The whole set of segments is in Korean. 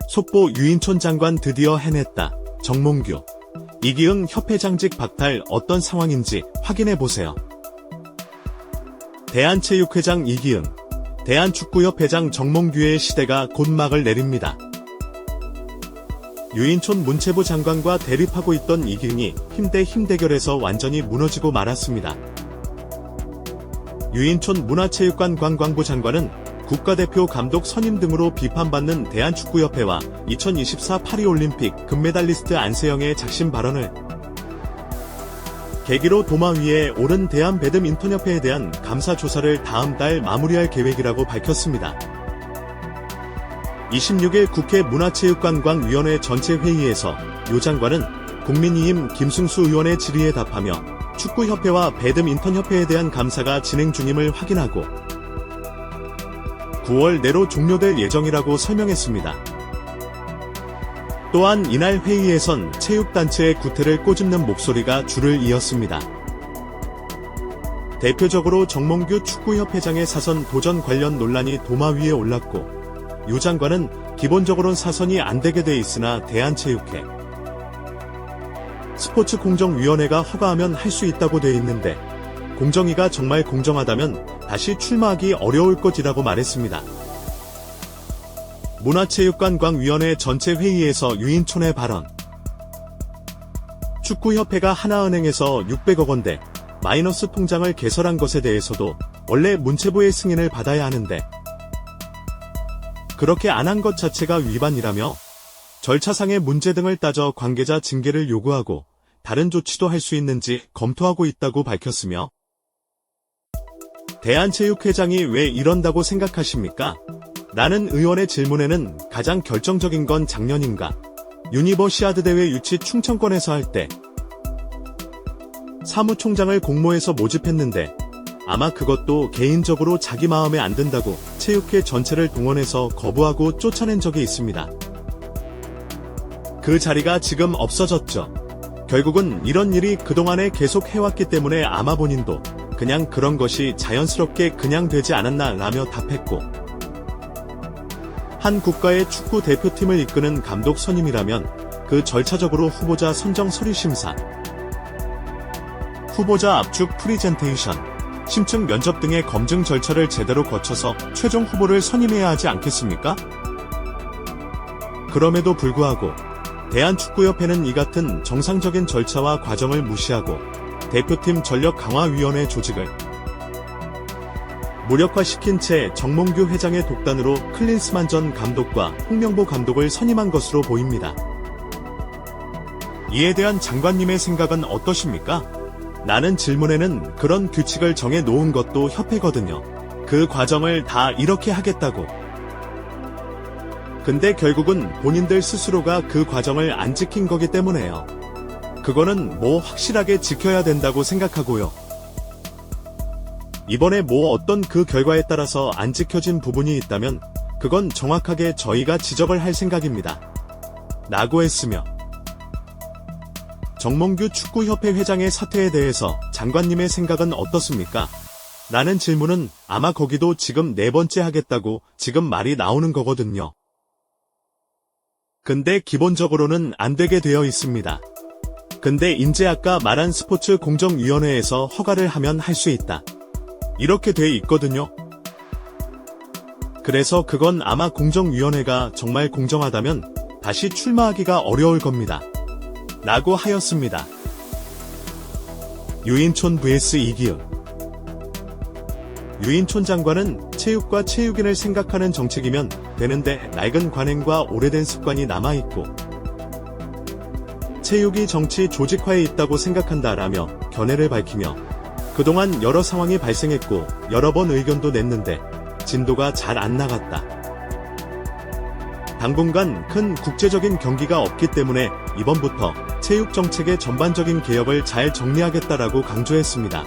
속보 유인촌 장관 드디어 해냈다. 정몽규. 이기흥 협회장직 박탈 어떤 상황인지 확인해보세요. 대한체육회장 이기흥, 대한축구협회장 정몽규의 시대가 곧 막을 내립니다. 유인촌 문체부 장관과 대립하고 있던 이기흥이 힘 대 힘 대결에서 완전히 무너지고 말았습니다. 유인촌 문화체육관 관광부 장관은 국가대표 감독 선임 등으로 비판받는 대한축구협회와 2024 파리올림픽 금메달리스트 안세영의 작심 발언을 계기로 도마 위에 오른 대한배드민턴협회에 대한 감사 조사를 다음 달 마무리할 계획이라고 밝혔습니다. 26일 국회 문화체육관광위원회 전체 회의에서 유 장관은 국민의힘 김승수 의원의 질의에 답하며 축구협회와 배드민턴협회에 대한 감사가 진행 중임을 확인하고 9월 내로 종료될 예정이라고 설명했습니다. 또한 이날 회의에선 체육단체의 구태를 꼬집는 목소리가 줄을 이었습니다. 대표적으로 정몽규 축구협회장의 사선 도전 관련 논란이 도마 위에 올랐고 유 장관은 기본적으론 사선이 안되게 돼 있으나 대한체육회 스포츠공정위원회가 허가하면 할 수 있다고 돼 있는데 공정위가 정말 공정하다면 다시 출마하기 어려울 것이라고 말했습니다. 문화체육관광위원회 전체 회의에서 유인촌의 발언. 축구협회가 하나은행에서 600억 원대 마이너스 통장을 개설한 것에 대해서도 원래 문체부의 승인을 받아야 하는데 그렇게 안 한 것 자체가 위반이라며 절차상의 문제 등을 따져 관계자 징계를 요구하고 다른 조치도 할 수 있는지 검토하고 있다고 밝혔으며 대한체육회장이 왜 이런다고 생각하십니까? 라는 의원의 질문에는 가장 결정적인 건 작년인가 유니버시아드 대회 유치 충청권에서 할 때 사무총장을 공모해서 모집했는데 아마 그것도 개인적으로 자기 마음에 안 든다고 체육회 전체를 동원해서 거부하고 쫓아낸 적이 있습니다. 그 자리가 지금 없어졌죠. 결국은 이런 일이 그동안에 계속 해왔기 때문에 아마 본인도 그냥 그런 것이 자연스럽게 그냥 되지 않았나 라며 답했고 한 국가의 축구 대표팀을 이끄는 감독 선임이라면 그 절차적으로 후보자 선정 서류 심사, 후보자 압축 프리젠테이션, 심층 면접 등의 검증 절차를 제대로 거쳐서 최종 후보를 선임해야 하지 않겠습니까? 그럼에도 불구하고 대한축구협회는 이 같은 정상적인 절차와 과정을 무시하고 대표팀 전력강화위원회 조직을 무력화시킨 채 정몽규 회장의 독단으로 클린스만 전 감독과 홍명보 감독을 선임한 것으로 보입니다. 이에 대한 장관님의 생각은 어떠십니까? 라는 질문에는 그런 규칙을 정해 놓은 것도 협회거든요. 그 과정을 다 이렇게 하겠다고. 근데 결국은 본인들 스스로가 그 과정을 안 지킨 거기 때문에요. 그거는 뭐 확실하게 지켜야 된다고 생각하고요. 이번에 뭐 어떤 그 결과에 따라서 안 지켜진 부분이 있다면 그건 정확하게 저희가 지적을 할 생각입니다. 라고 했으며 정몽규 축구협회 회장의 사퇴에 대해서 장관님의 생각은 어떻습니까? 라는 질문은 아마 거기도 지금 4번째 하겠다고 지금 말이 나오는 거거든요. 근데 기본적으로는 안 되게 되어 있습니다. 근데 인제 아까 말한 스포츠 공정위원회에서 허가를 하면 할 수 있다. 이렇게 돼 있거든요. 그래서 그건 아마 공정위원회가 정말 공정하다면 다시 출마하기가 어려울 겁니다. 라고 하였습니다. 유인촌 vs 이기흥. 유인촌 장관은 체육과 체육인을 생각하는 정책이면 되는데 낡은 관행과 오래된 습관이 남아있고 체육이 정치 조직화에 있다고 생각한다라며 견해를 밝히며 그동안 여러 상황이 발생했고 여러 번 의견도 냈는데 진도가 잘 안 나갔다. 당분간 큰 국제적인 경기가 없기 때문에 이번부터 체육 정책의 전반적인 개혁을 잘 정리하겠다라고 강조했습니다.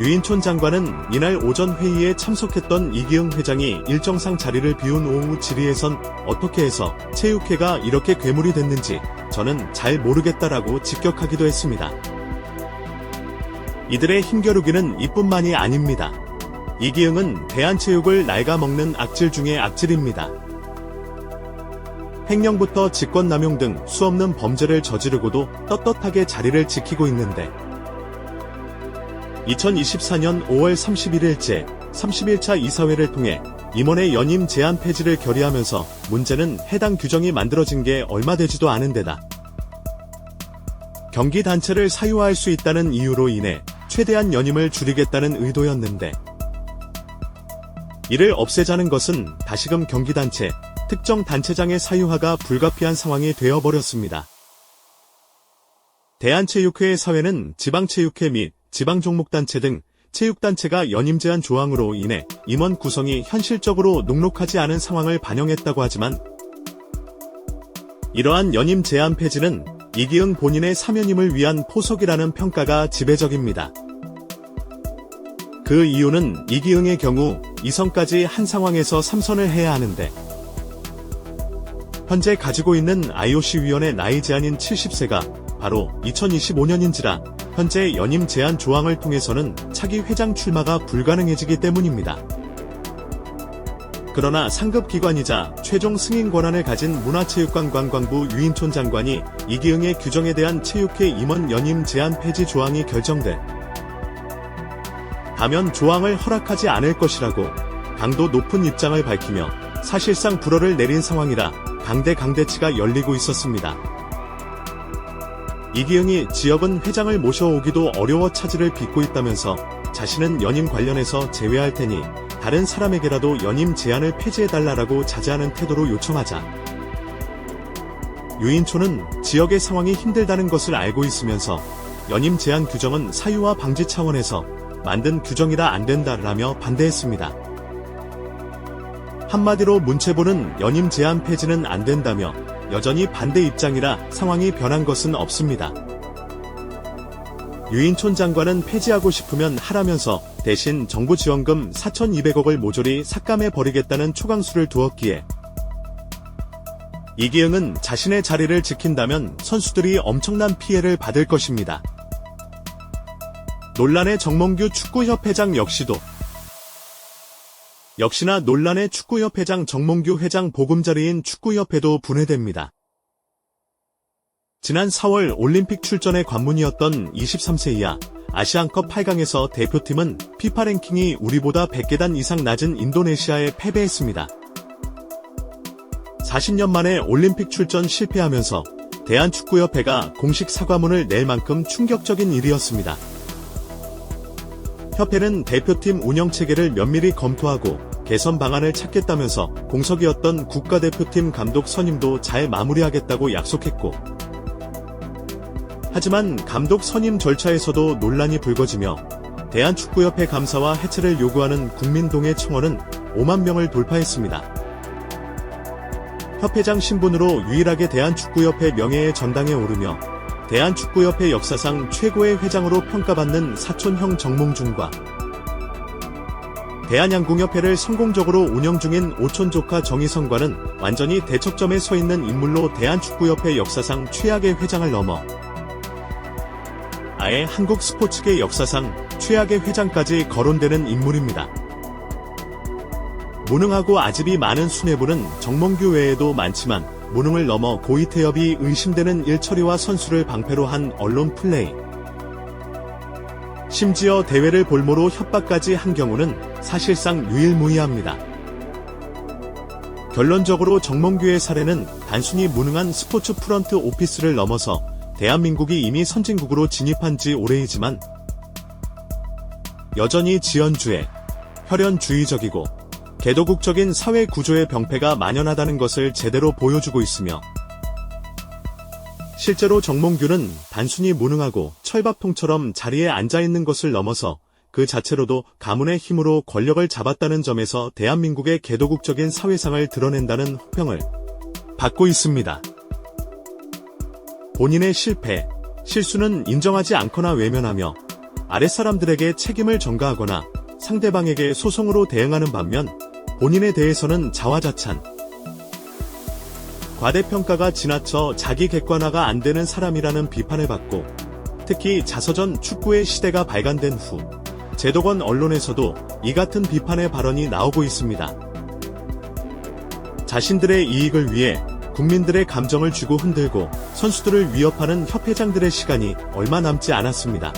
유인촌 장관은 이날 오전 회의에 참석했던 이기흥 회장이 일정상 자리를 비운 오후 질의에선 어떻게 해서 체육회가 이렇게 괴물이 됐는지 저는 잘 모르겠다라고 직격하기도 했습니다. 이들의 힘겨루기는 이뿐만이 아닙니다. 이기흥은 대한체육을 갉아먹는 악질 중의 악질입니다. 횡령부터 직권남용 등 수없는 범죄를 저지르고도 떳떳하게 자리를 지키고 있는데 2024년 5월 31일째 31차 이사회를 통해 임원의 연임 제한 폐지를 결의하면서 문제는 해당 규정이 만들어진 게 얼마 되지도 않은 데다 경기단체를 사유화할 수 있다는 이유로 인해 최대한 연임을 줄이겠다는 의도였는데 이를 없애자는 것은 다시금 경기단체, 특정 단체장의 사유화가 불가피한 상황이 되어버렸습니다. 대한체육회 사회는 지방체육회 및 지방종목단체 등 체육단체가 연임 제한 조항으로 인해 임원 구성이 현실적으로 녹록하지 않은 상황을 반영했다고 하지만 이러한 연임 제한 폐지는 이기흥 본인의 사면임을 위한 포석이라는 평가가 지배적입니다. 그 이유는 이기흥의 경우 2선까지 한 상황에서 3선을 해야 하는데 현재 가지고 있는 IOC 위원의 나이 제한인 70세가 바로 2025년인지라 현재 연임 제한 조항을 통해서는 차기 회장 출마가 불가능해지기 때문입니다. 그러나 상급 기관이자 최종 승인 권한을 가진 문화체육관광부 유인촌 장관이 이기흥의 규정에 대한 체육회 임원 연임 제한 폐지 조항이 결정돼 가면 조항을 허락하지 않을 것이라고 강도 높은 입장을 밝히며 사실상 불허를 내린 상황이라 강대치가 열리고 있었습니다. 이기흥이 지역은 회장을 모셔오기도 어려워 차질을 빚고 있다면서 자신은 연임 관련해서 제외할 테니 다른 사람에게라도 연임 제한을 폐지해달라고 자제하는 태도로 요청하자 유인촌은 지역의 상황이 힘들다는 것을 알고 있으면서 연임 제한 규정은 사유화 방지 차원에서 만든 규정이라 안 된다라며 반대했습니다. 한마디로 문체부는 연임 제한 폐지는 안 된다며 여전히 반대 입장이라 상황이 변한 것은 없습니다. 유인촌 장관은 폐지하고 싶으면 하라면서 대신 정부 지원금 4,200억을 모조리 삭감해버리겠다는 초강수를 두었기에 이기흥은 자신의 자리를 지킨다면 선수들이 엄청난 피해를 받을 것입니다. 논란의 정몽규 축구협회장 역시나 논란의 축구협회장 정몽규 회장 보금자리인 축구협회도 분해됩니다. 지난 4월 올림픽 출전의 관문이었던 23세 이하 아시안컵 8강에서 대표팀은 피파 랭킹이 우리보다 100계단 이상 낮은 인도네시아에 패배했습니다. 40년 만에 올림픽 출전 실패하면서 대한축구협회가 공식 사과문을 낼 만큼 충격적인 일이었습니다. 협회는 대표팀 운영체계를 면밀히 검토하고 개선 방안을 찾겠다면서 공석이었던 국가대표팀 감독 선임도 잘 마무리하겠다고 약속했고 하지만 감독 선임 절차에서도 논란이 불거지며 대한축구협회 감사와 해체를 요구하는 국민동의 청원은 5만 명을 돌파했습니다. 협회장 신분으로 유일하게 대한축구협회 명예의 전당에 오르며 대한축구협회 역사상 최고의 회장으로 평가받는 사촌형 정몽준과 대한양궁협회를 성공적으로 운영 중인 오촌 조카 정희성과는 완전히 대척점에 서 있는 인물로 대한축구협회 역사상 최악의 회장을 넘어 아예 한국 스포츠계 역사상 최악의 회장까지 거론되는 인물입니다. 무능하고 아집이 많은 수뇌부는 정몽규 외에도 많지만 무능을 넘어 고의 태엽이 의심되는 일처리와 선수를 방패로 한 언론 플레이. 심지어 대회를 볼모로 협박까지 한 경우는 사실상 유일무이합니다. 결론적으로 정몽규의 사례는 단순히 무능한 스포츠 프런트 오피스를 넘어서 대한민국이 이미 선진국으로 진입한 지 오래이지만 여전히 지연주의, 혈연주의적이고 개도국적인 사회 구조의 병폐가 만연하다는 것을 제대로 보여주고 있으며 실제로 정몽규는 단순히 무능하고 철밥통처럼 자리에 앉아있는 것을 넘어서 그 자체로도 가문의 힘으로 권력을 잡았다는 점에서 대한민국의 개도국적인 사회상을 드러낸다는 호평을 받고 있습니다. 본인의 실패, 실수는 인정하지 않거나 외면하며 아랫사람들에게 책임을 전가하거나 상대방에게 소송으로 대응하는 반면 본인에 대해서는 자화자찬, 과대평가가 지나쳐 자기 객관화가 안 되는 사람이라는 비판을 받고 특히 자서전 축구의 시대가 발간된 후 제도권 언론에서도 이 같은 비판의 발언이 나오고 있습니다. 자신들의 이익을 위해 국민들의 감정을 쥐고 흔들고 선수들을 위협하는 협회장들의 시간이 얼마 남지 않았습니다.